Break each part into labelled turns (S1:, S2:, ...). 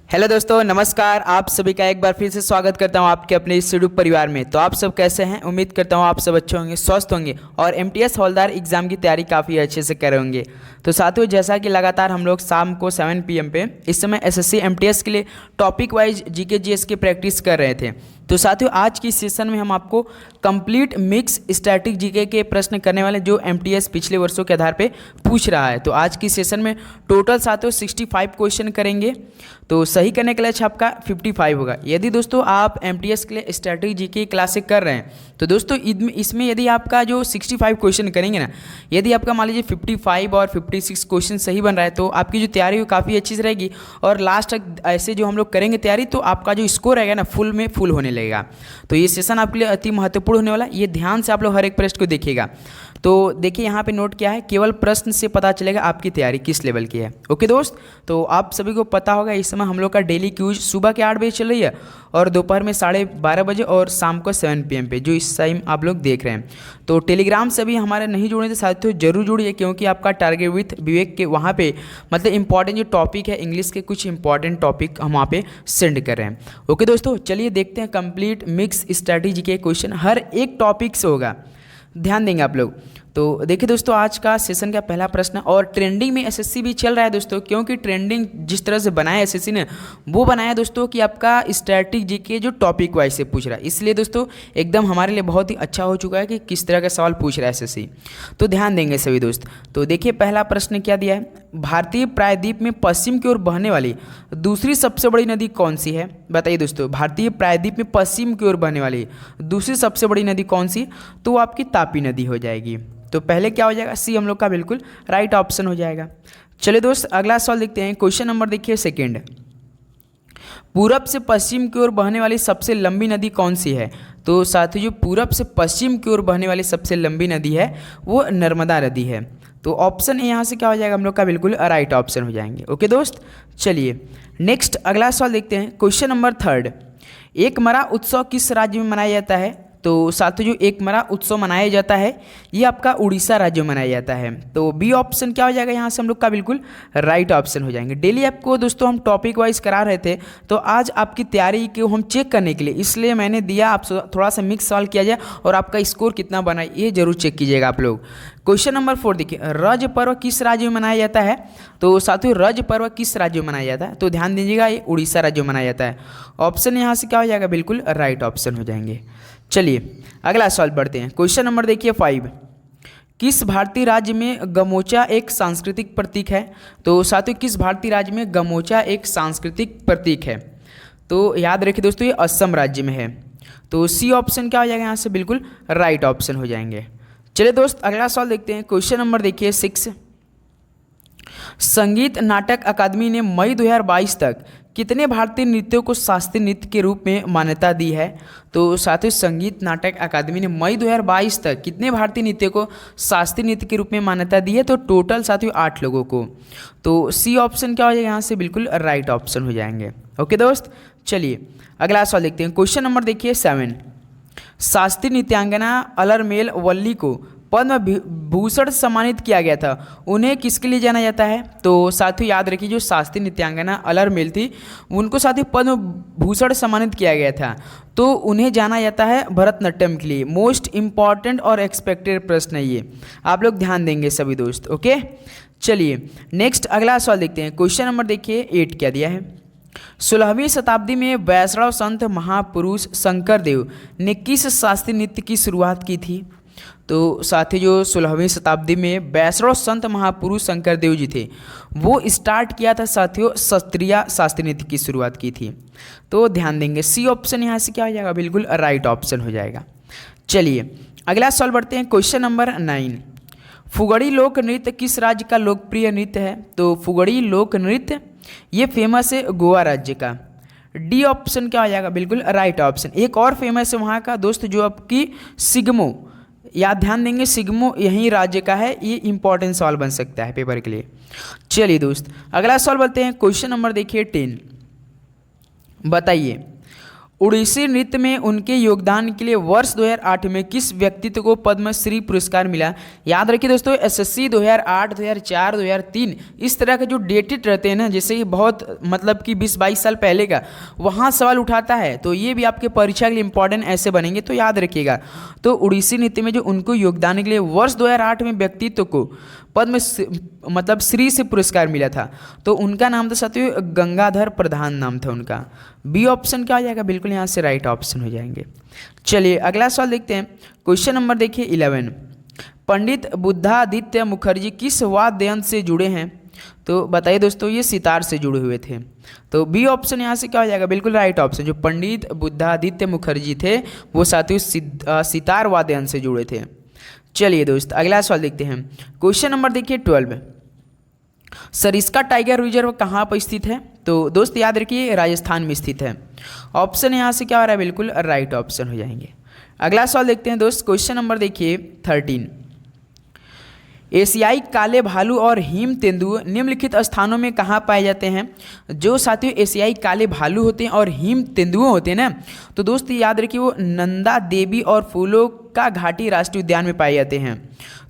S1: Hello दोस्तों, नमस्कार। आप सभी का एक बार फिर से स्वागत करता हूं आपके अपने इस यूट्यूब परिवार में। तो आप सब कैसे हैं? उम्मीद करता हूं आप सब अच्छे होंगे, स्वस्थ होंगे और एमटीएस हवलदार एग्जाम की तैयारी काफ़ी अच्छे से कर रहे होंगे। तो साथियों, जैसा कि लगातार हम लोग शाम को 7 PM पे इस समय एसएससी एमटीएस के लिए टॉपिक वाइज जीके जीएस की प्रैक्टिस कर रहे थे। तो साथियों, आज की सेशन में हम आपको कंप्लीट मिक्स स्टैटिक जीके के प्रश्न करने वाले जो एमटीएस पिछले वर्षों के आधार पे पूछ रहा है। तो आज की सेशन में टोटल साथियों 65 क्वेश्चन करेंगे। तो सही करने के लिए आपका 55 होगा। यदि दोस्तों आप एमटीएस के लिए स्टैटिक जीके क्लासेस कर रहे हैं तो दोस्तों इसमें यदि आपका जो 65 क्वेश्चन करेंगे ना, यदि आपका मान लीजिए 55 और 56 क्वेश्चन सही बन रहा है तो आपकी जो तैयारी वो काफ़ी अच्छी से रहेगी और लास्ट तक ऐसे जो हम लोग करेंगे तैयारी तो आपका जो स्कोर रहेगा ना फुल में फुल होने लगेगा। तो ये सेशन आपके लिए अति महत्वपूर्ण होने वाला है। ये ध्यान से आप लोग हर एक प्रश्न को देखिएगा। तो देखिए यहाँ पे नोट क्या है, केवल प्रश्न से पता चलेगा आपकी तैयारी किस लेवल की है। ओके दोस्त, तो आप सभी को पता होगा इस समय हम लोग का डेली क्यूज सुबह के 8 बजे चल रही है और दोपहर में 12:30 बजे और शाम को 7 PM पे जो इस टाइम आप लोग देख रहे हैं। तो टेलीग्राम से भी हमारे नहीं जुड़े थे साथियों, जरूर जुड़िए क्योंकि आपका टारगेट विथ विवेक के वहाँ पे मतलब इंपॉर्टेंट जो टॉपिक है इंग्लिश के कुछ इंपॉर्टेंट टॉपिक हम वहाँ पे सेंड कर रहे हैं। ओके दोस्तों, चलिए देखते हैं कंप्लीट मिक्स स्ट्रैटेजी के क्वेश्चन हर एक टॉपिक से होगा, ध्यान देंगे आप लोग। तो देखिए दोस्तों, आज का सेशन का पहला प्रश्न और ट्रेंडिंग में एसएससी भी चल रहा है दोस्तों, क्योंकि ट्रेंडिंग जिस तरह से बनाया एसएससी ने वो बनाया दोस्तों कि आपका स्टैटिक जीके जो टॉपिक वाइज से पूछ रहा है, इसलिए दोस्तों एकदम हमारे लिए बहुत ही अच्छा हो चुका है कि किस तरह का सवाल पूछ रहा है एसएससी। तो ध्यान देंगे सभी दोस्त। तो देखिए पहला प्रश्न क्या दिया है, भारतीय प्रायद्वीप में पश्चिम की ओर बहने वाली दूसरी सबसे बड़ी नदी कौन सी है? बताइए दोस्तों, भारतीय प्रायद्वीप में पश्चिम की ओर बहने वाली दूसरी सबसे बड़ी नदी कौन सी? तो वो आपकी तापी नदी हो जाएगी। तो पहले क्या हो जाएगा, सी हम लोग का बिल्कुल राइट ऑप्शन हो जाएगा। चलिए दोस्त, अगला सवाल देखते हैं। क्वेश्चन नंबर देखिए सेकंड, पूरब से पश्चिम की ओर बहने वाली सबसे लंबी नदी कौन सी है? तो साथियों, जो पूरब से पश्चिम की ओर बहने वाली सबसे लंबी नदी है वो नर्मदा नदी है। तो ऑप्शन यहाँ से क्या हो जाएगा, हम लोग का बिल्कुल राइट ऑप्शन हो जाएंगे। ओके दोस्त, चलिए नेक्स्ट अगला सवाल देखते हैं। क्वेश्चन नंबर थर्ड, एकमरा उत्सव किस राज्य में मनाया जाता है? तो साथियों, जो एकमरा उत्सव मनाया जाता है ये आपका उड़ीसा राज्य में मनाया जाता है। तो बी ऑप्शन क्या हो जाएगा यहाँ से हम लोग का बिल्कुल राइट ऑप्शन हो जाएंगे। डेली आपको दोस्तों हम टॉपिक वाइज करा रहे थे, तो आज आपकी तैयारी को हम चेक करने के लिए इसलिए मैंने दिया आप थोड़ा सा मिक्स सवाल किया जाए और आपका स्कोर कितना बना ये जरूर चेक कीजिएगा आप लोग। क्वेश्चन नंबर 4 देखिए, रज पर्व किस राज्य में मनाया जाता है? तो साथियों, रज पर्व किस राज्य में मनाया जाता है? तो ध्यान दीजिएगा, ये उड़ीसा राज्य में मनाया जाता है। ऑप्शन यहाँ से क्या हो जाएगा, बिल्कुल राइट ऑप्शन हो जाएंगे। चलिए अगला सवाल पढ़ते हैं। क्वेश्चन नंबर देखिए 5, किस भारतीय राज्य में गमोचा एक सांस्कृतिक प्रतीक है? तो साथियों, किस भारतीय राज्य में गमोचा एक सांस्कृतिक प्रतीक है? तो याद रखिए दोस्तों, ये असम राज्य में है। तो सी ऑप्शन क्या हो जाएगा यहाँ से, बिल्कुल राइट ऑप्शन हो जाएंगे। चलिए दोस्त, अगला सवाल देखते हैं। क्वेश्चन नंबर देखिए 6, संगीत नाटक अकादमी ने मई 2022 तक कितने भारतीय नृत्यों को शास्त्रीय नृत्य के रूप में मान्यता दी है? तो साथियों, संगीत नाटक अकादमी ने मई 2022 तक कितने भारतीय नृत्यों को शास्त्रीय नृत्य के रूप में मान्यता दी है? तो टोटल साथियों 8 लोगों को। तो सी ऑप्शन क्या हो जाएगा यहाँ से, बिल्कुल राइट ऑप्शन हो जाएंगे। ओके दोस्त, चलिए अगला सवाल देखते हैं। क्वेश्चन नंबर देखिए 7, शास्त्रीय नृत्यांगना अलरमेल वल्ली को पद्म भूषण सम्मानित किया गया था, उन्हें किसके लिए जाना जाता है? तो साथियों याद रखिए, जो शास्त्रीय नृत्यांगना अलरमेल थी उनको साथियों पद्म भूषण सम्मानित किया गया था, तो उन्हें जाना जाता है भरतनाट्यम के लिए। मोस्ट इंपॉर्टेंट और एक्सपेक्टेड प्रश्न है ये, आप लोग ध्यान देंगे सभी दोस्त। ओके, चलिए नेक्स्ट अगला सवाल देखते हैं। क्वेश्चन नंबर देखिए 8 क्या दिया है, 16वीं शताब्दी में वैष्णव संत महापुरुष शंकरदेव ने किस शास्त्रीय नृत्य की शुरुआत की थी? तो साथियों, जो 16वीं शताब्दी में वैष्णव संत महापुरुष शंकरदेव जी थे वो स्टार्ट किया था साथियों शास्त्रीय शास्त्रीय नृत्य की शुरुआत की थी। तो ध्यान देंगे, सी ऑप्शन यहाँ से क्या हो जाएगा, बिल्कुल राइट ऑप्शन हो जाएगा। चलिए अगला सवाल बढ़ते हैं। क्वेश्चन नंबर 9, फुगड़ी लोक नृत्य किस राज्य का लोकप्रिय नृत्य है? तो फुगड़ी लोक नृत्य ये फेमस है गोवा राज्य का। डी ऑप्शन क्या हो जाएगा, बिल्कुल राइट ऑप्शन। एक और फेमस है वहाँ का दोस्त जो आपकी सिग्मो, याद ध्यान देंगे, सिग्मो यही राज्य का है। ये इंपॉर्टेंट सवाल बन सकता है पेपर के लिए। चलिए दोस्त अगला सवाल बोलते हैं। क्वेश्चन नंबर देखिए 10, बताइए उड़ीसी नृत्य में उनके योगदान के लिए वर्ष 2008 में किस व्यक्तित्व को पद्मश्री पुरस्कार मिला? याद रखिए दोस्तों, एसएससी 2008, 2004, 2003 इस तरह के जो डेटेड रहते हैं ना, जैसे कि बहुत मतलब कि 20-22 साल पहले का, वहाँ सवाल उठाता है, तो ये भी आपके परीक्षा के लिए इंपॉर्टेंट ऐसे बनेंगे, तो याद रखिएगा। तो उड़ीसी नृत्य में जो उनको योगदान के लिए वर्ष 2008 में व्यक्तित्व को पद्म मतलब श्री से पुरस्कार मिला था, तो उनका नाम था साथियों गंगाधर प्रधान नाम था उनका। बी ऑप्शन क्या हो जाएगा? बिल्कुल यहाँ से राइट ऑप्शन हो जाएंगे। चलिए अगला सवाल देखते हैं। क्वेश्चन नंबर देखिए 11। पंडित बुद्धादित्य मुखर्जी किस वाद्य यंत्र से जुड़े हैं? तो बताइए दोस्तों, ये सितार से जुड़े हुए थे। तो बी ऑप्शन यहाँ से क्या हो जाएगा? बिल्कुल राइट ऑप्शन। जो पंडित बुद्धादित्य मुखर्जी थे वो साथियों सितार वाद्य यंत्र से जुड़े थे। चलिए दोस्त अगला सवाल देखते हैं। क्वेश्चन नंबर देखिए 12। सरिस्का टाइगर रिजर्व कहाँ पर स्थित है? तो दोस्त याद रखिए राजस्थान में स्थित है। ऑप्शन यहाँ से क्या हो रहा है? बिल्कुल राइट ऑप्शन हो जाएंगे। अगला सवाल देखते हैं दोस्त। क्वेश्चन नंबर देखिए 13। एशियाई काले भालू और हिम तेंदुए निम्नलिखित स्थानों में कहाँ पाए जाते हैं? जो साथियों एशियाई काले भालू होते हैं और हिम तेंदुए होते हैं ना, तो दोस्त याद रखिए वो नंदा देवी और फूलों का घाटी राष्ट्रीय उद्यान में पाए जाते हैं।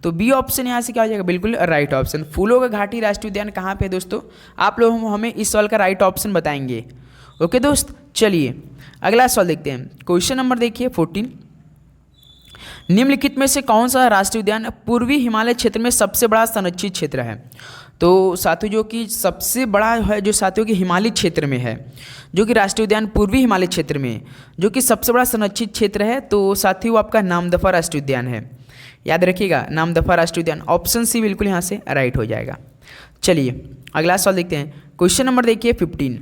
S1: तो बी ऑप्शन यहाँ से क्या हो जाएगा? बिल्कुल राइट ऑप्शन। फूलों का घाटी राष्ट्रीय उद्यान कहाँ पे है दोस्तों? आप लोग हमें इस सवाल का राइट ऑप्शन बताएंगे। ओके दोस्त, चलिए अगला सवाल देखते हैं। क्वेश्चन नंबर देखिए 14। निम्नलिखित में से कौन सा राष्ट्रीय उद्यान पूर्वी हिमालय क्षेत्र में सबसे बड़ा संरक्षित क्षेत्र है? तो साथियों जो कि सबसे बड़ा है, जो साथियों के हिमालय क्षेत्र में है, जो कि राष्ट्रीय उद्यान पूर्वी हिमालय क्षेत्र में जो कि सबसे बड़ा संरक्षित क्षेत्र है, तो साथियों वो आपका नामदफा राष्ट्रीय उद्यान है। याद रखिएगा नामदफा राष्ट्रीय उद्यान। ऑप्शन सी बिल्कुल यहाँ से राइट हो जाएगा। चलिए अगला सवाल देखते हैं। क्वेश्चन नंबर देखिए 15।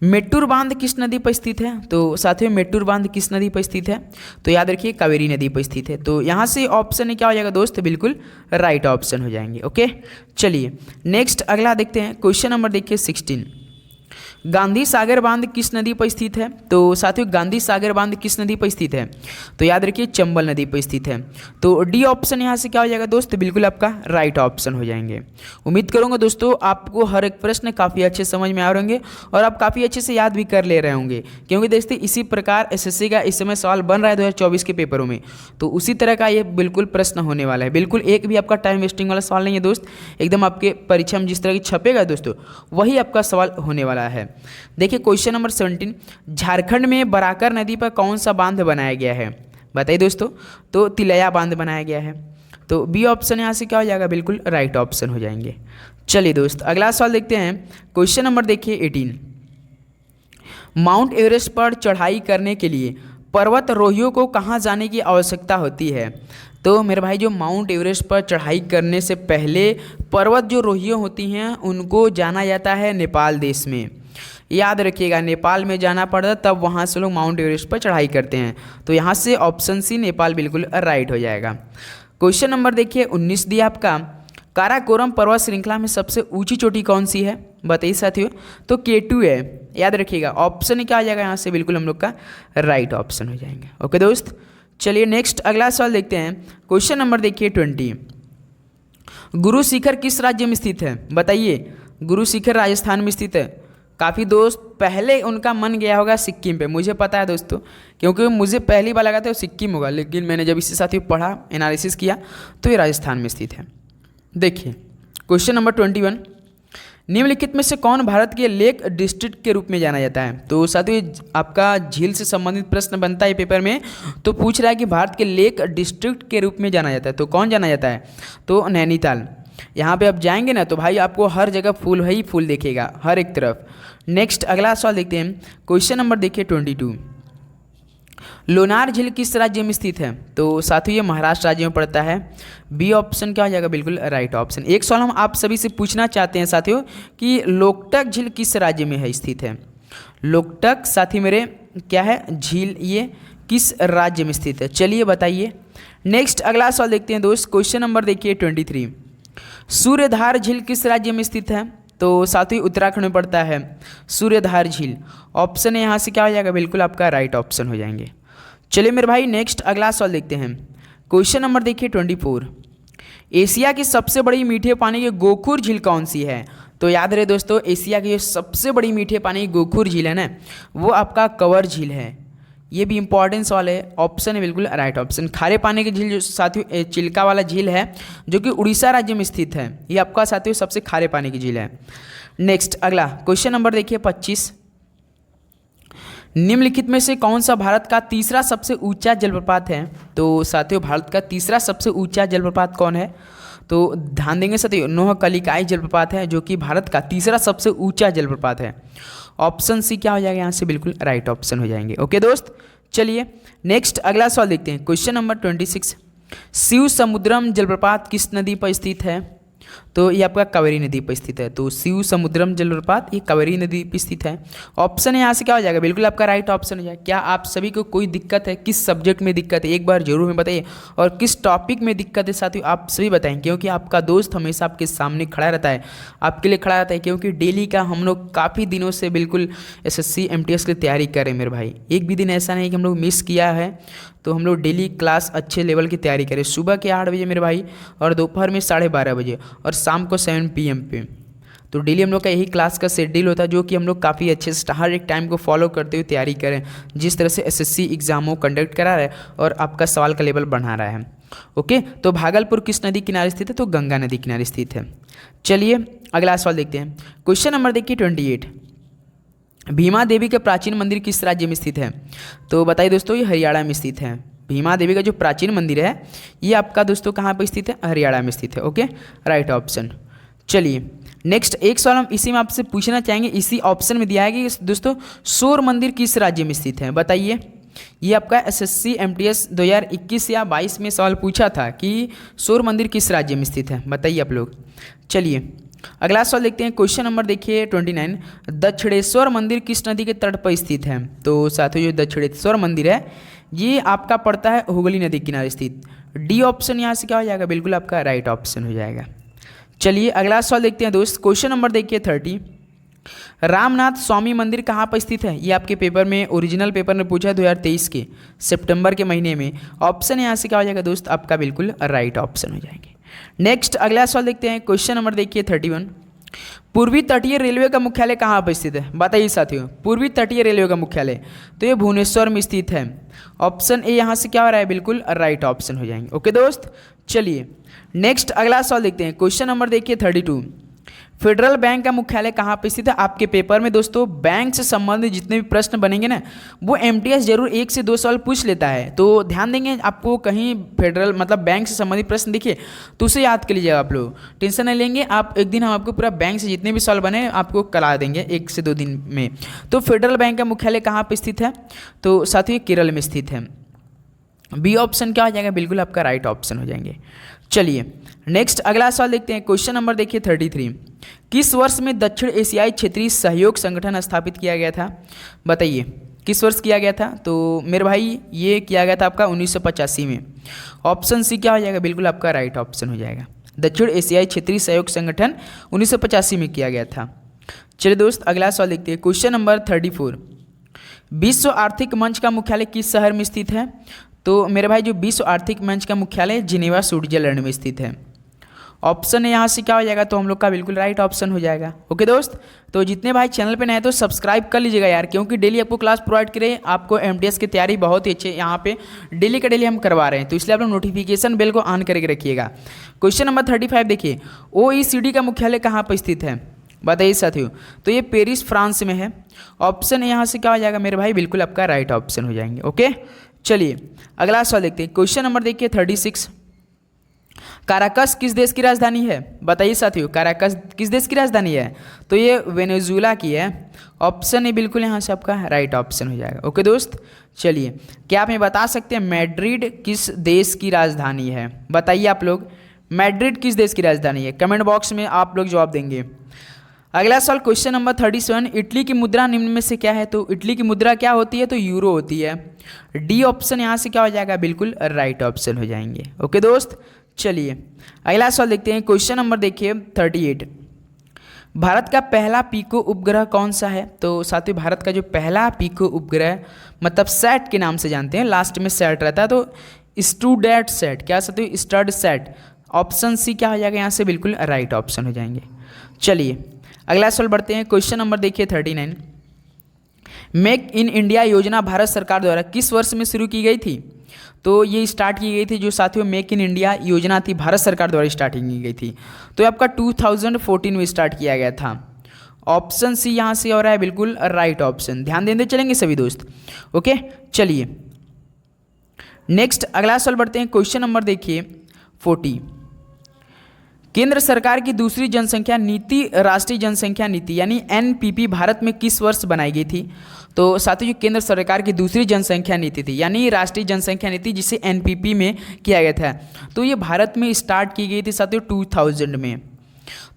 S1: मेट्टूर बांध किस नदी पर स्थित है? तो साथियों मेट्टूर बांध किस नदी पर स्थित है? तो याद रखिए कावेरी नदी पर स्थित है। तो यहाँ से ऑप्शन क्या हो जाएगा दोस्त? बिल्कुल राइट ऑप्शन हो जाएंगे। ओके, चलिए नेक्स्ट अगला देखते हैं। क्वेश्चन नंबर देखिए 16। गांधी सागर बांध किस नदी पर स्थित है? तो साथियों गांधी सागर बांध किस नदी पर स्थित है? तो याद रखिए चंबल नदी पर स्थित है। तो डी ऑप्शन यहाँ से क्या हो जाएगा दोस्त? बिल्कुल आपका राइट ऑप्शन हो जाएंगे। उम्मीद करूँगा दोस्तों आपको हर एक प्रश्न काफ़ी अच्छे समझ में आ रहे होंगे और आप काफ़ी अच्छे से याद भी कर ले रहे होंगे, क्योंकि देखते इसी प्रकार एसएससी का इस समय सवाल बन रहा है 2024 के पेपरों में, तो उसी तरह का ये बिल्कुल प्रश्न होने वाला है। बिल्कुल एक भी आपका टाइम वेस्टिंग वाला सवाल नहीं है दोस्त, एकदम आपके परीक्षा में जिस तरह की छपेगा दोस्तों वही आपका सवाल होने वाला है। देखिए क्वेश्चन नंबर 17। झारखंड में बराकर नदी पर कौन सा बांध बनाया गया है? बताइए दोस्तों। तो तिलैया बांध बनाया गया है। तो बी ऑप्शन यहाँ से क्या हो जाएगा? बिल्कुल राइट ऑप्शन हो जाएंगे। चलिए दोस्त अगला सवाल देखते हैं। क्वेश्चन नंबर देखिए 18। माउंट एवरेस्ट पर चढ़ाई करने के लिए पर्वतारोहियों को कहाँ जाने की आवश्यकता होती है? तो मेरे भाई जो माउंट एवरेस्ट पर चढ़ाई करने से पहले पर्वत जो रोहियों होती हैं उनको जाना जाता है नेपाल देश में। याद रखिएगा नेपाल में जाना पड़ता तब वहाँ से लोग माउंट एवरेस्ट पर चढ़ाई करते हैं। तो यहाँ से ऑप्शन सी नेपाल बिल्कुल राइट हो जाएगा। क्वेश्चन नंबर देखिए 19 दिया आपका। काराकोरम पर्वत श्रृंखला में सबसे ऊंची चोटी कौन सी है? बताइए साथियों। तो K2 है। याद रखिएगा ऑप्शन क्या आ जाएगा यहाँ से? बिल्कुल हम लोग का राइट ऑप्शन हो जाएंगे। ओके दोस्त, चलिए नेक्स्ट अगला सवाल देखते हैं। क्वेश्चन नंबर देखिए 20। गुरु शिखर किस राज्य में स्थित है? बताइए। गुरु शिखर राजस्थान में स्थित है। काफ़ी दोस्त पहले उनका मन गया होगा सिक्किम पे, मुझे पता है दोस्तों, क्योंकि मुझे पहली बार लगा था वो सिक्किम होगा, लेकिन मैंने जब इसके साथ ही पढ़ा एनालिसिस किया तो ये राजस्थान में स्थित है। देखिए क्वेश्चन नंबर 21। निम्नलिखित में से कौन भारत के लेक डिस्ट्रिक्ट के रूप में जाना जाता है? तो साथियों आपका झील से संबंधित प्रश्न बनता है पेपर में, तो पूछ रहा है कि भारत के लेक डिस्ट्रिक्ट के रूप में जाना जाता है, तो कौन जाना जाता है? तो नैनीताल। यहाँ पे आप जाएंगे ना तो भाई आपको हर जगह फूल ही फूल दिखेगा, हर एक तरफ। नेक्स्ट अगला सवाल देखते हैं। क्वेश्चन नंबर देखिए 22। लोनार झील किस राज्य में स्थित है? तो साथियों ये महाराष्ट्र राज्य में पड़ता है। बी ऑप्शन क्या हो जाएगा? बिल्कुल राइट ऑप्शन। एक सवाल हम आप सभी से पूछना चाहते हैं साथियों कि लोकटक झील किस राज्य में है स्थित है? लोकटक साथी मेरे क्या है झील, ये किस राज्य में स्थित है? चलिए बताइए। नेक्स्ट अगला सवाल देखते हैं दोस्त। क्वेश्चन नंबर देखिए 23। सूर्यधार झील किस राज्य में स्थित है? तो साथियों उत्तराखंड में पड़ता है सूर्यधार झील। ऑप्शन यहाँ से क्या हो जाएगा? बिल्कुल आपका राइट ऑप्शन हो जाएंगे। चलिए मेरे भाई नेक्स्ट अगला सवाल देखते हैं। क्वेश्चन नंबर देखिए 24। एशिया की सबसे बड़ी मीठे पानी की गोखुर झील कौन सी है? तो याद रहे दोस्तों, एशिया की जो सबसे बड़ी मीठे पानी की गोखुर झील है ना, वो आपका कंवर झील है। ये भी इंपॉर्टेंस वाले ऑप्शन है, बिल्कुल राइट ऑप्शन। खारे पानी की झील जो साथियों चिल्का वाला झील है, जो कि उड़ीसा राज्य में स्थित है, ये आपका साथियों सबसे खारे पानी की झील है। नेक्स्ट अगला क्वेश्चन नंबर देखिए 25। निम्नलिखित में से कौन सा भारत का तीसरा सबसे ऊंचा जलप्रपात है? तो साथियों भारत का तीसरा सबसे ऊंचा जलप्रपात कौन है? तो ध्यान देंगे साथियों, नोहकलिकाई जलप्रपात है, जो कि भारत का तीसरा सबसे ऊंचा जलप्रपात है। ऑप्शन सी क्या हो जाएगा यहाँ से? बिल्कुल राइट ऑप्शन हो जाएंगे। ओके दोस्त, चलिए नेक्स्ट अगला सवाल देखते हैं। Question number 26। शिव समुद्रम जलप्रपात किस नदी पर स्थित है? तो ये आपका कावेरी नदी पर स्थित है। तो शिव समुद्रम जलप्रपात ये कावेरी नदी पर स्थित है। ऑप्शन यहाँ से क्या हो जाएगा? बिल्कुल आपका राइट ऑप्शन हो जाएगा। क्या आप सभी को कोई दिक्कत है? किस सब्जेक्ट में दिक्कत है एक बार जरूर हमें बताइए, और किस टॉपिक में दिक्कत है साथियों आप सभी बताएं, क्योंकि आपका दोस्त हमेशा आपके सामने खड़ा रहता है, आपके लिए खड़ा रहता है, क्योंकि डेली का हम लोग काफ़ी दिनों से बिल्कुल SSC MTS की तैयारी करें मेरे भाई। एक भी दिन ऐसा नहीं कि हम लोग मिस किया है, तो हम लोग डेली क्लास अच्छे लेवल की तैयारी करें। सुबह के 8 बजे मेरे भाई, और दोपहर में 12:30 बजे, और शाम को 7 PM पे। तो डेली हम लोग का यही क्लास का शेड्यूल होता है, जो कि हम लोग काफ़ी अच्छे से हर एक टाइम को फॉलो करते हुए तैयारी करें, जिस तरह से SSC एग्जामों कंडक्ट करा रहा है और आपका सवाल का लेवल बढ़ा रहा है। ओके, तो भागलपुर किस नदी किनारे स्थित है? तो गंगा नदी किनारे स्थित है। चलिए अगला सवाल देखते हैं। क्वेश्चन नंबर देखिए 28। भीमा देवी का प्राचीन मंदिर किस राज्य में स्थित है? तो बताइए दोस्तों, ये हरियाणा में स्थित है। भीमा देवी का जो प्राचीन मंदिर है, ये आपका दोस्तों कहाँ पर स्थित है? हरियाणा में स्थित है। Okay, right option. चलिए नेक्स्ट एक सवाल हम इसी में आपसे पूछना चाहेंगे, इसी ऑप्शन में दिया है कि दोस्तों सौर मंदिर किस राज्य में स्थित है? बताइए। ये आपका SSC MTS 2021 या 22 में सवाल पूछा था कि सौर मंदिर किस राज्य में स्थित है, बताइए आप लोग। चलिए अगला सवाल देखते हैं। क्वेश्चन नंबर देखिए 29। दक्षिणेश्वर मंदिर किस नदी के तट पर स्थित है? तो साथियों जो दक्षिणेश्वर मंदिर है, ये आपका पड़ता है हुगली नदी किनारे स्थित। डी ऑप्शन यहाँ से क्या हो जाएगा? बिल्कुल आपका राइट ऑप्शन हो जाएगा। चलिए अगला सवाल देखते हैं दोस्त। क्वेश्चन नंबर देखिए 30। रामनाथ स्वामी मंदिर कहाँ पर स्थित है? ये आपके पेपर में, ओरिजिनल पेपर में पूछा है 2023 के सितंबर के महीने में। ऑप्शन यहाँ से क्या हो जाएगा दोस्त? आपका बिल्कुल राइट ऑप्शन हो जाएंगे। नेक्स्ट अगला सवाल देखते हैं। क्वेश्चन नंबर देखिए 31। पूर्वी तटीय रेलवे का मुख्यालय कहाँ पर स्थित है? बताइए साथियों, पूर्वी तटीय रेलवे का मुख्यालय तो ये भुवनेश्वर में स्थित है। ऑप्शन ए यहाँ से क्या हो रहा है? बिल्कुल राइट ऑप्शन हो जाएंगे। ओके दोस्त, चलिए नेक्स्ट अगला सवाल देखते हैं। क्वेश्चन नंबर देखिए 32। फेडरल बैंक का मुख्यालय कहाँ पर स्थित है? आपके पेपर में दोस्तों बैंक से संबंधित जितने भी प्रश्न बनेंगे ना, वो MTS जरूर 1 से 2 सवाल पूछ लेता है। तो ध्यान देंगे, आपको कहीं फेडरल मतलब बैंक से संबंधित प्रश्न दिखे तो उसे याद कर लीजिएगा आप लोग, टेंशन नहीं लेंगे आप। एक दिन हम आपको पूरा बैंक से जितने भी सवाल बने आपको करा देंगे 1 से 2 दिन में। तो फेडरल बैंक का मुख्यालय कहाँ पर स्थित है? तो साथियों केरल में स्थित है। बी ऑप्शन क्या हो जाएगा? बिल्कुल आपका राइट ऑप्शन हो जाएंगे। चलिए नेक्स्ट अगला सवाल देखते हैं। क्वेश्चन नंबर देखिए 33। किस वर्ष में दक्षिण एशियाई क्षेत्रीय सहयोग संगठन स्थापित किया गया था? बताइए किस वर्ष किया गया था? तो मेरे भाई ये किया गया था आपका 1985 में। ऑप्शन सी क्या हो जाएगा? बिल्कुल आपका राइट ऑप्शन हो जाएगा। दक्षिण एशियाई क्षेत्रीय सहयोग संगठन 1985 में किया गया था। चलिए दोस्त अगला सवाल देखते हैं। Question number 34। विश्व आर्थिक मंच का मुख्यालय किस शहर में स्थित है? तो मेरे भाई जो विश्व आर्थिक मंच का मुख्यालय जिनेवा स्विट्जरलैंड में स्थित है। ऑप्शन यहाँ से क्या हो जाएगा? तो हम लोग का बिल्कुल राइट ऑप्शन हो जाएगा। ओके दोस्त, तो जितने भाई चैनल पे नए हैं तो सब्सक्राइब कर लीजिएगा यार, क्योंकि डेली आपको क्लास प्रोवाइड करें, आपको MTS की तैयारी बहुत ही अच्छे यहाँ पे डेली का डेली हम करवा रहे हैं, तो इसलिए आप लोग नोटिफिकेशन बेल को ऑन करके रखिएगा। क्वेश्चन नंबर 35 देखिए। OECD का मुख्यालय कहाँ पर स्थित है? बताइए साथियों। तो ये पेरिस फ्रांस में है। ऑप्शन यहाँ से क्या हो जाएगा मेरे भाई? बिल्कुल आपका राइट ऑप्शन हो जाएंगे। ओके, चलिए अगला सवाल देखते हैं। क्वेश्चन नंबर देखिए 36। काराकस किस देश की राजधानी है? बताइए साथियों, काराकस किस देश की राजधानी है? तो ये वेनेजुएला की है। ऑप्शन ए बिल्कुल यहाँ से आपका राइट ऑप्शन हो जाएगा। ओके दोस्त, चलिए क्या आप ये बता सकते हैं मैड्रिड किस देश की राजधानी है? बताइए आप लोग, मैड्रिड किस देश की राजधानी है? कमेंट बॉक्स में आप लोग जवाब देंगे। अगला सवाल क्वेश्चन नंबर 37। इटली की मुद्रा निम्न में से क्या है? तो इटली की मुद्रा क्या होती है? तो यूरो होती है। डी ऑप्शन यहाँ से क्या हो जाएगा? बिल्कुल राइट ऑप्शन हो जाएंगे। ओके दोस्त, चलिए अगला सवाल देखते हैं। क्वेश्चन नंबर देखिए 38। भारत का पहला पीको उपग्रह कौन सा है? तो साथियों भारत का जो पहला पीको उपग्रह मतलब सैट के नाम से जानते हैं, लास्ट में सैट रहता है, तो स्टूडेंट सैट, क्या साथियों? Stud set. ऑप्शन सी क्या हो जाएगा यहाँ से? बिल्कुल राइट ऑप्शन हो जाएंगे। चलिए अगला सवाल बढ़ते हैं, क्वेश्चन नंबर देखिए 39। मेक इन इंडिया योजना भारत सरकार द्वारा किस वर्ष में शुरू की गई थी? तो ये स्टार्ट की गई थी जो साथियों मेक इन इंडिया योजना थी, भारत सरकार द्वारा स्टार्टिंग की गई थी। तो ये आपका 2014 में स्टार्ट किया गया था। ऑप्शन सी यहाँ से हो रहा है बिल्कुल राइट ऑप्शन, ध्यान देते चलेंगे सभी दोस्त। ओके चलिए नेक्स्ट अगला सवाल बढ़ते हैं, क्वेश्चन नंबर देखिए 40। केंद्र सरकार की दूसरी जनसंख्या नीति राष्ट्रीय जनसंख्या नीति यानी एनपीपी भारत में किस वर्ष बनाई गई थी? तो साथियों केंद्र सरकार की दूसरी जनसंख्या नीति थी यानी राष्ट्रीय जनसंख्या नीति जिसे एनपीपी में किया गया था, तो ये भारत में स्टार्ट की गई थी साथियों 2000 में।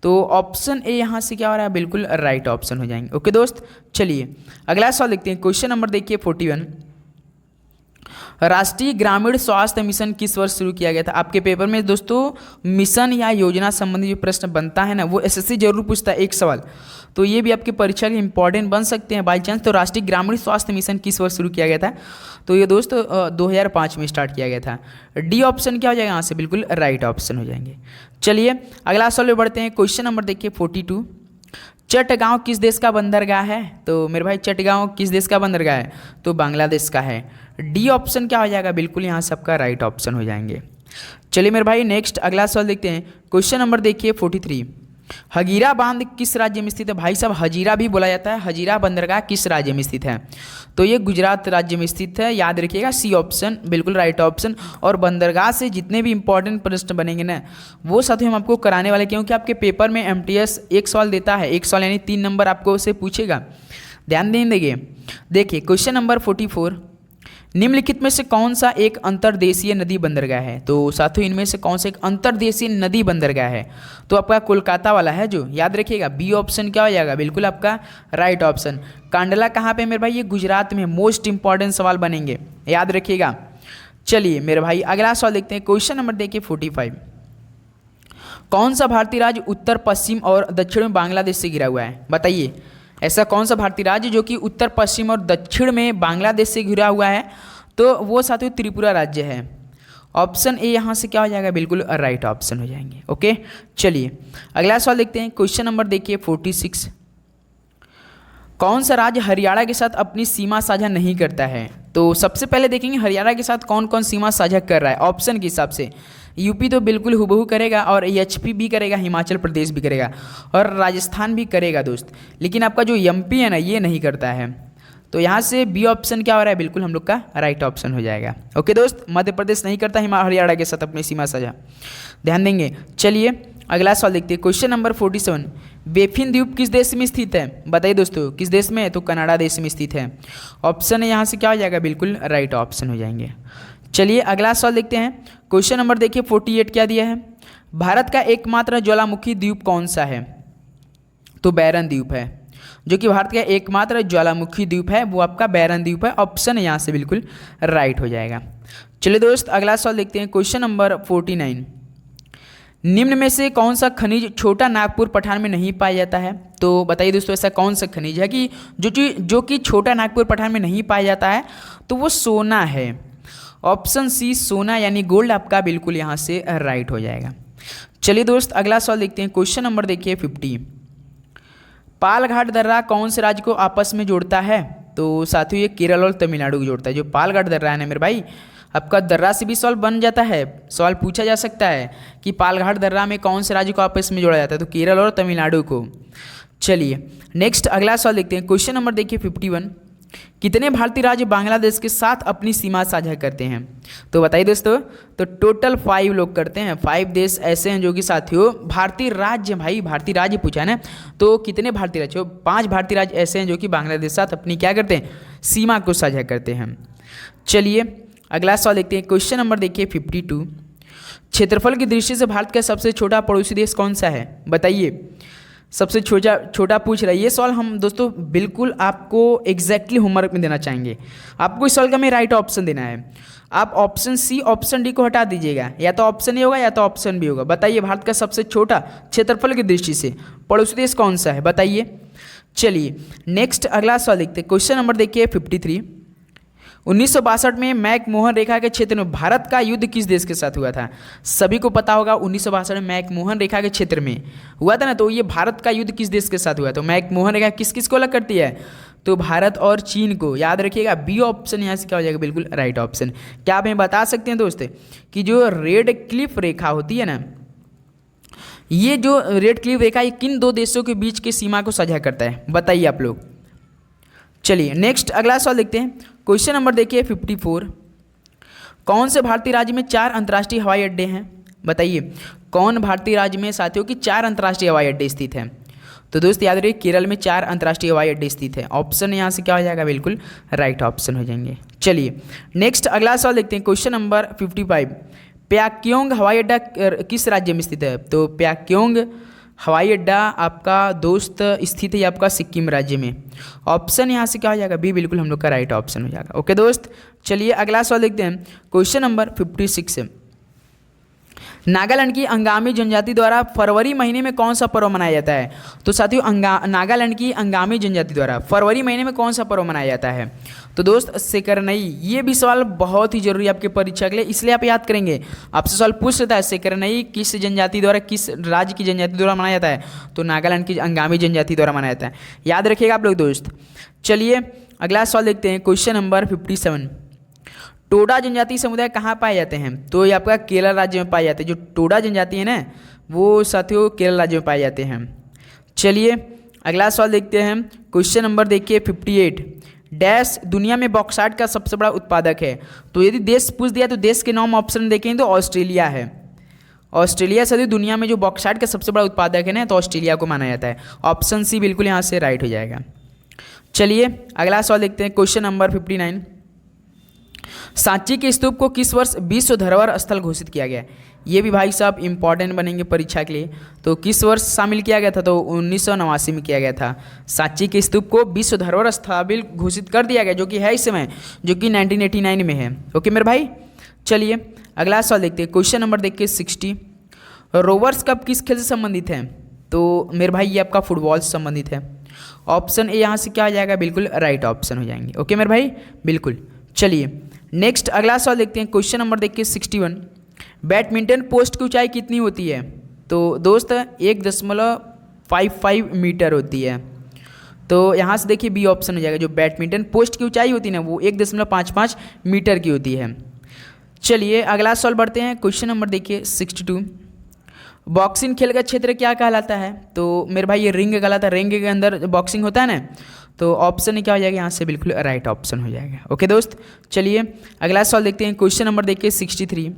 S1: तो ऑप्शन ए यहाँ से क्या हो रहा है बिल्कुल राइट ऑप्शन हो जाएंगे। ओके दोस्त चलिए अगला सवाल देखते हैं, क्वेश्चन नंबर देखिए 41। राष्ट्रीय ग्रामीण स्वास्थ्य मिशन किस वर्ष शुरू किया गया था? आपके पेपर में दोस्तों मिशन या योजना संबंधी जो प्रश्न बनता है ना वो एसएससी जरूर पूछता है एक सवाल, तो ये भी आपकी परीक्षा के इंपॉर्टेंट बन सकते हैं बाई चांस। तो राष्ट्रीय ग्रामीण स्वास्थ्य मिशन किस वर्ष शुरू किया गया था? तो ये दोस्तों 2005 में स्टार्ट किया गया था। डी ऑप्शन क्या हो जाएगा यहाँ से बिल्कुल राइट ऑप्शन हो जाएंगे। चलिए अगला सवाल में बढ़ते हैं, क्वेश्चन नंबर देखिए 42। चटगांव किस देश का बंदरगाह है? तो मेरे भाई चटगांव किस देश का बंदरगाह है? तो बांग्लादेश का है। डी ऑप्शन क्या हो जाएगा बिल्कुल यहाँ सबका राइट ऑप्शन हो जाएंगे। चलिए मेरे भाई नेक्स्ट अगला सवाल देखते हैं, क्वेश्चन नंबर देखिए 43। हजीरा बांध किस राज्य में स्थित है? भाई साहब हजीरा भी बोला जाता है, हजीरा बंदरगाह किस राज्य में स्थित है? तो ये गुजरात राज्य में स्थित है, याद रखिएगा सी ऑप्शन बिल्कुल राइट ऑप्शन। और बंदरगाह से जितने भी इंपॉर्टेंट प्रश्न बनेंगे ना वो साथ हम आपको कराने वाले, क्योंकि आपके पेपर में एमटीएस एक सवाल देता है, एक सवाल यानी 3 नंबर आपको उसे पूछेगा, ध्यान देंगे। देखिए क्वेश्चन नंबर 44। निम्नलिखित में से कौन सा एक अंतर्देशीय नदी बंदरगाह है? तो साथियों इनमें से कौन सा एक अंतर्देशीय नदी बंदरगाह है? तो आपका कोलकाता वाला है जो, याद रखिएगा बी ऑप्शन क्या हो जाएगा बिल्कुल आपका राइट ऑप्शन। कांडला कहाँ पे मेरे भाई? ये गुजरात में, मोस्ट इंपॉर्टेंट सवाल बनेंगे, याद रखिएगा। चलिए मेरे भाई अगला सवाल देखते हैं, क्वेश्चन नंबर देखिए 45। कौन सा भारतीय राज्य उत्तर पश्चिम और दक्षिण में बांग्लादेश से घिरा हुआ है? बताइए ऐसा कौन सा भारतीय राज्य जो कि उत्तर पश्चिम और दक्षिण में बांग्लादेश से घिरा हुआ है? तो वो साथियों त्रिपुरा राज्य है। ऑप्शन ए यहाँ से क्या हो जाएगा बिल्कुल राइट ऑप्शन हो जाएंगे। ओके चलिए अगला सवाल देखते हैं, क्वेश्चन नंबर देखिए 46। कौन सा राज्य हरियाणा के साथ अपनी सीमा साझा नहीं करता है? तो सबसे पहले देखेंगे हरियाणा के साथ कौन कौन सीमा साझा कर रहा है ऑप्शन के हिसाब से। यूपी तो बिल्कुल हुबहू करेगा, और एचपी भी करेगा, हिमाचल प्रदेश भी करेगा, और राजस्थान भी करेगा दोस्त। लेकिन आपका जो एमपी है ना ये नहीं करता है, तो यहाँ से बी ऑप्शन क्या हो रहा है बिल्कुल हम लोग का राइट ऑप्शन हो जाएगा। ओके दोस्त मध्य प्रदेश नहीं करता हरियाणा के साथ अपनी सीमा साझा, ध्यान देंगे। चलिए अगला सवाल देखते हैं, क्वेश्चन नंबर 47। बेफिन द्वीप किस देश में स्थित है? बताइए दोस्तों किस देश में है? तो कनाडा देश में स्थित है। ऑप्शन है यहाँ से क्या हो जाएगा बिल्कुल राइट ऑप्शन हो जाएंगे। चलिए अगला सवाल देखते हैं, क्वेश्चन नंबर देखिए 48 क्या दिया है? भारत का एकमात्र ज्वालामुखी द्वीप कौन सा है? तो बैरन द्वीप है, जो कि भारत का एकमात्र ज्वालामुखी द्वीप है वो आपका बैरन द्वीप है। ऑप्शन यहाँ से बिल्कुल राइट हो जाएगा। चलिए दोस्त अगला सवाल देखते हैं, क्वेश्चन नंबर 49। निम्न में से कौन सा खनिज छोटा नागपुर पठान में नहीं पाया जाता है? तो बताइए दोस्तों ऐसा कौन सा खनिज है कि जो कि छोटा नागपुर पठान में नहीं पाया जाता है? तो वो सोना है। ऑप्शन सी सोना यानी गोल्ड आपका बिल्कुल यहाँ से राइट हो जाएगा। चलिए दोस्त अगला सवाल देखते हैं, क्वेश्चन नंबर देखिए 50। पालघाट दर्रा कौन से राज्य को आपस में जोड़ता है? तो साथियों ये केरल और तमिलनाडु को जोड़ता है। जो पालघाट दर्रा है ना मेरे भाई, आपका दर्रा से भी सवाल बन जाता है, सवाल पूछा जा सकता है कि पालघाट दर्रा में कौन से राज्य को आपस में जोड़ा जाता है? तो केरल और तमिलनाडु को। चलिए नेक्स्ट अगला सवाल देखते हैं, क्वेश्चन नंबर देखिए 51। कितने भारतीय राज्य बांग्लादेश के साथ अपनी सीमा साझा करते हैं? तो बताइए दोस्तों, तो टोटल 5 लोग करते हैं। 5 देश ऐसे हैं जो कि साथियों भारतीय राज्य, भाई भारतीय राज्य पूछा है ना, तो कितने भारतीय राज्य? 5 भारतीय राज्य ऐसे हैं जो कि बांग्लादेश के साथ अपनी क्या करते हैं? सीमा को साझा करते हैं। चलिए अगला सवाल देखते हैं, क्वेश्चन नंबर देखिए 52। क्षेत्रफल की दृष्टि से भारत का सबसे छोटा पड़ोसी देश कौन सा है? बताइए सबसे छोटा पूछ रहा है। ये सवाल हम दोस्तों बिल्कुल आपको एग्जैक्टली होमवर्क में देना चाहेंगे। आपको इस सवाल का में राइट ऑप्शन देना है। आप ऑप्शन सी ऑप्शन डी को हटा दीजिएगा, या तो ऑप्शन ए होगा या तो ऑप्शन बी होगा। बताइए भारत का सबसे छोटा क्षेत्रफल की दृष्टि से पड़ोसी देश कौन सा है? बताइए। चलिए नेक्स्ट अगला सवाल देखते हैं, क्वेश्चन नंबर देखिए 53। 1962 में मैकमोहन रेखा के क्षेत्र में भारत का युद्ध किस देश के साथ हुआ था? सभी को पता होगा 1962 में मैकमोहन रेखा के क्षेत्र में हुआ था ना, तो ये भारत का युद्ध किस देश के साथ हुआ? तो मैकमोहन रेखा किस किस को अलग करती है? तो भारत और चीन को। याद रखिएगा, बी ऑप्शन यहाँ से क्या हो जाएगा? बिल्कुल राइट ऑप्शन। क्या आप हमें बता सकते हैं दोस्त कि जो रेड क्लिफ रेखा होती है ना, ये जो रेड क्लिफ रेखा ये किन दो देशों के बीच की सीमा को साझा करता है? बताइए आप लोग। चलिए नेक्स्ट अगला सवाल देखते हैं। क्वेश्चन नंबर देखिए 54। कौन से भारतीय राज्य में 4 अंतर्राष्ट्रीय हवाई अड्डे हैं? बताइए कौन भारतीय राज्य में साथियों की 4 अंतर्राष्ट्रीय हवाई अड्डे स्थित हैं? तो दोस्त याद रखिए, केरल में 4 अंतर्राष्ट्रीय हवाई अड्डे स्थित है। ऑप्शन यहाँ से क्या हो जाएगा? बिल्कुल राइट ऑप्शन हो जाएंगे। चलिए नेक्स्ट अगला सवाल देखते हैं। Question number 55। प्याक्योंग हवाई अड्डा किस राज्य में स्थित है? तो प्याक्योंग हवाई अड्डा आपका दोस्त स्थित है आपका सिक्किम राज्य में। ऑप्शन यहाँ से क्या हो जाएगा? बी बिल्कुल हम लोग का राइट ऑप्शन हो जाएगा। ओके दोस्त, चलिए अगला सवाल देखते हैं। Question number 56। नागालैंड की अंगामी जनजाति द्वारा फरवरी महीने में कौन सा पर्व मनाया जाता है? तो साथियों नागालैंड की अंगामी जनजाति द्वारा फरवरी महीने में कौन सा पर्व मनाया जाता है? तो दोस्त सेकरनई। ये भी सवाल बहुत ही जरूरी है आपके परीक्षा के लिए, इसलिए आप याद करेंगे। आपसे सवाल पूछ लेता है सेकरनई किस जनजाति द्वारा, किस राज्य की जनजाति द्वारा मनाया जाता है? तो नागालैंड की अंगामी जनजाति द्वारा मनाया जाता है। याद रखिएगा आप लोग दोस्त। चलिए अगला सवाल देखते हैं। Question number 57। टोडा जनजाति समुदाय कहाँ पाए जाते हैं? तो ये आपका केरल राज्य में पाए जाते हैं। जो टोडा जनजाति है ना, वो साथियों केरल राज्य में पाए जाते हैं। चलिए अगला सवाल देखते हैं। क्वेश्चन नंबर देखिए 58। डैश दुनिया में बॉक्साइट का सबसे बड़ा उत्पादक है? तो यदि देश पूछ दिया तो देश के 9 ऑप्शन देखें तो ऑस्ट्रेलिया है। ऑस्ट्रेलिया साथियों दुनिया में जो बॉक्साइट का सबसे बड़ा उत्पादक है ना, तो ऑस्ट्रेलिया को माना जाता है। ऑप्शन सी बिल्कुल यहाँ से राइट हो जाएगा। चलिए अगला सवाल देखते हैं। Question number 59। सांची के स्तूप को किस वर्ष विश्व धरोहर स्थल घोषित किया गया? ये भी भाई साहब इंपॉर्टेंट बनेंगे परीक्षा के लिए। तो किस वर्ष शामिल किया गया था? तो 1989 में किया गया था। सांची के स्तूप को विश्व धरोहर स्थल घोषित कर दिया गया, जो कि है इस समय, जो कि 1989 में है। ओके मेरे भाई, चलिए अगला सवाल देखते हैं। क्वेश्चन नंबर देखिए 60। रोवर्स कप किस खेल से संबंधित है? तो मेरे भाई ये आपका फुटबॉल से संबंधित है। ऑप्शन ए यहाँ से क्या आ जाएगा? बिल्कुल राइट ऑप्शन हो जाएंगे। ओके मेरे भाई, बिल्कुल। चलिए नेक्स्ट अगला सवाल देखते हैं। क्वेश्चन नंबर देखिए 61। बैडमिंटन पोस्ट की ऊंचाई कितनी होती है? तो दोस्त 1.55 मीटर होती है। तो यहाँ से देखिए बी ऑप्शन हो जाएगा। जो बैडमिंटन पोस्ट की ऊंचाई होती है ना, वो 1.55 मीटर की होती है। चलिए अगला सवाल बढ़ते हैं। क्वेश्चन नंबर देखिए 62। बॉक्सिंग खेल का क्षेत्र क्या कहलाता है? तो मेरे भाई ये रिंग कहलाता है। रिंग के अंदर बॉक्सिंग होता है ना, तो ऑप्शन क्या हो जाएगा? यहाँ से बिल्कुल राइट ऑप्शन हो जाएगा। ओके दोस्त, चलिए अगला सवाल देखते हैं। क्वेश्चन नंबर देखिए 63।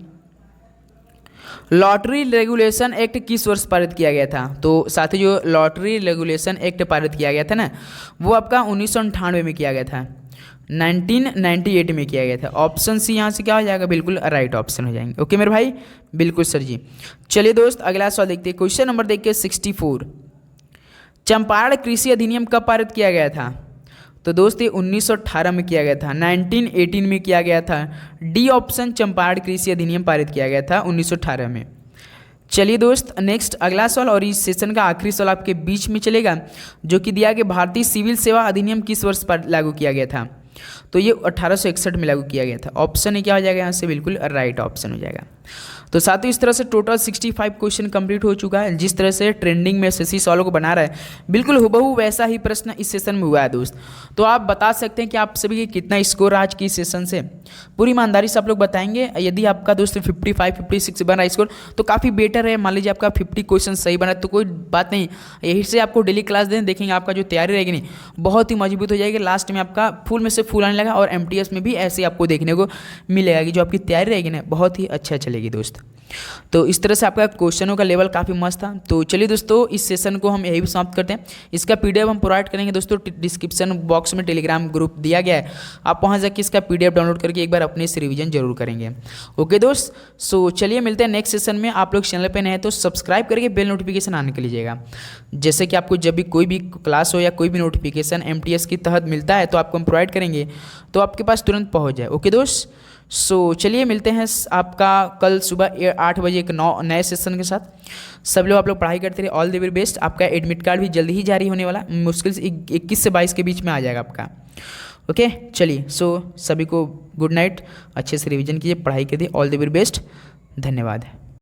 S1: लॉटरी रेगुलेशन एक्ट किस वर्ष पारित किया गया था? तो साथ ही जो लॉटरी रेगुलेशन एक्ट पारित किया गया था ना, वो आपका 1998 में किया गया था। 1998 में किया गया था। ऑप्शन सी यहाँ से क्या हो जाएगा? बिल्कुल राइट ऑप्शन हो जाएंगे। ओके मेरे भाई, बिल्कुल सर जी। चलिए दोस्त अगला सवाल देखते हैं। क्वेश्चन नंबर देखिए 64। चंपारण कृषि अधिनियम कब पारित किया गया था? तो दोस्त ये 1918 में किया गया था। 1918 में किया गया था। डी ऑप्शन चंपारण कृषि अधिनियम पारित किया गया था 1918 में। चलिए दोस्त नेक्स्ट अगला सवाल, और इस सेशन का आखिरी सवाल आपके बीच में चलेगा, जो कि दिया कि भारतीय सिविल सेवा अधिनियम किस वर्ष पर लागू किया गया था? तो ये 1861 में लागू किया गया था। ऑप्शन क्या हो जाएगा? यहाँ से बिल्कुल राइट ऑप्शन हो जाएगा। तो साथियों इस तरह से टोटल 65 क्वेश्चन कंप्लीट हो चुका है। जिस तरह से ट्रेंडिंग में एसएससी सवालों को बना रहा है, बिल्कुल हुबहू वैसा ही प्रश्न इस सेशन में हुआ है दोस्त। तो आप बता सकते हैं कि आप सभी के कितना स्कोर आज की सेशन से? पूरी ईमानदारी से आप लोग बताएंगे। यदि आपका दोस्त 55 56 बना स्कोर तो काफ़ी बेटर है। मान लीजिए आपका 50 क्वेश्चन सही बना तो कोई बात नहीं, यही से आपको डेली क्लास दें, देखेंगे आपका जो तैयारी रहेगी नहीं बहुत ही मजबूत हो जाएगी। लास्ट में आपका फुल में से फुल आने लगा, और एमटीएस में भी ऐसे आपको देखने को मिलेगा कि जो आपकी तैयारी रहेगी ना बहुत ही अच्छा चलेगी दोस्त। तो इस तरह से आपका क्वेश्चनों का लेवल काफ़ी मस्त था। तो चलिए दोस्तों इस सेशन को हम यही भी समाप्त करते हैं। इसका पीडीएफ हम प्रोवाइड करेंगे दोस्तों, डिस्क्रिप्शन बॉक्स में टेलीग्राम ग्रुप दिया गया है, आप वहाँ जाकर इसका पीडीएफ डाउनलोड करके एक बार अपने से रिवीजन जरूर करेंगे। ओके दोस्त, सो चलिए मिलते हैं नेक्स्ट सेशन में। आप लोग चैनल पर नए हैं तो सब्सक्राइब करके बेल नोटिफिकेशन आने के लीजिएगा, जैसे कि आपको जब भी कोई भी क्लास हो या कोई भी नोटिफिकेशन एमटीएस के तहत मिलता है तो आपको हम प्रोवाइड करेंगे, तो आपके पास तुरंत पहुँच जाए। ओके दोस्त, सो चलिए मिलते हैं आपका कल सुबह 8 बजे एक नए सेशन के साथ। सब लोग आप लोग पढ़ाई करते रहे। All the very best. आपका एडमिट कार्ड भी जल्दी ही जारी होने वाला, मुश्किल से 21 से 22 के बीच में आ जाएगा आपका। ओके चलिए, सो सभी को गुड नाइट, अच्छे से रिवीजन कीजिए, पढ़ाई कीजिए, ऑल द वेरी बेस्ट, धन्यवाद।